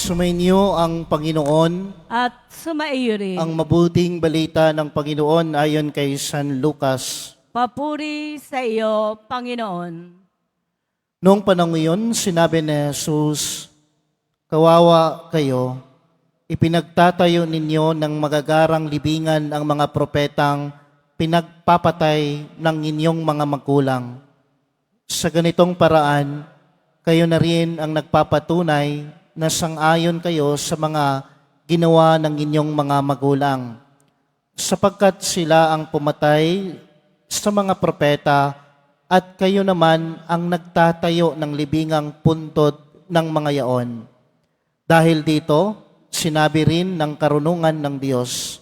Sumainyo ang Panginoon, at sumaiyo rin. ang mabuting balita ng Panginoon ayon kay San Lucas. Papuri sa iyo, Panginoon. Noong panahon iyon, sinabi ni Jesus, "Kawawa kayo, ipinagtatayo ninyo ng magagarang libingan ang mga propetang pinagpapatay ng inyong mga magulang. Sa ganitong paraan, kayo na rin ang nagpapatunay na sang-ayon kayo sa mga ginawa ng inyong mga magulang, sapagkat sila ang pumatay sa mga propeta at kayo naman ang nagtatayo ng libingang puntod ng mga yaon. Dahil dito, sinabi rin ng karunungan ng Diyos,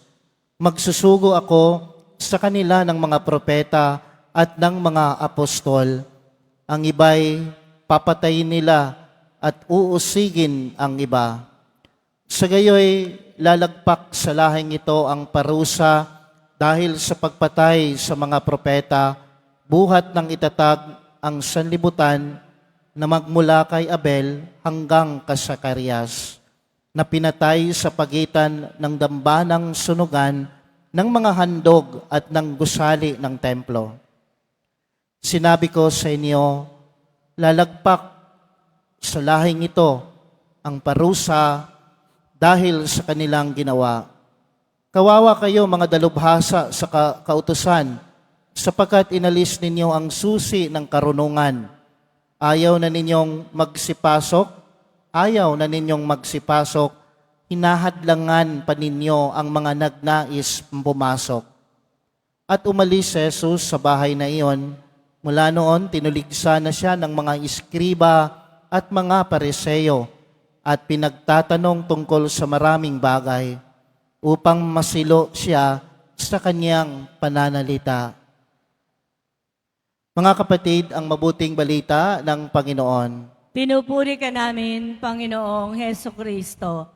magsusugo ako sa kanila ng mga propeta at ng mga apostol. Ang iba'y papatayin nila at uusigin ang iba. Sa gayoy, lalagpak sa lahing ito ang parusa dahil sa pagpatay sa mga propeta, buhat ng itatag ang sanlibutan na magmula kay Abel hanggang kay Zacarias, na pinatay sa pagitan ng dambanang sunugan ng mga handog at ng gusali ng templo. Sinabi ko sa inyo, lalagpak sa lahing ito ang parusa dahil sa kanilang ginawa. Kawawa kayo mga dalubhasa sa kautusan, sapagkat inalis ninyo ang susi ng karunungan. Ayaw na ninyong magsipasok, hinahadlangan pa ninyo ang mga nagnais pumasok. At umalis si Jesus sa bahay na iyon. Mula noon, tinuligsa na siya ng mga iskriba at mga Pariseo at pinagtatanong tungkol sa maraming bagay upang masilo siya sa kanyang pananalita. Mga kapatid, ang mabuting balita ng Panginoon. Pinupuri ka namin, Panginoong Heso Kristo.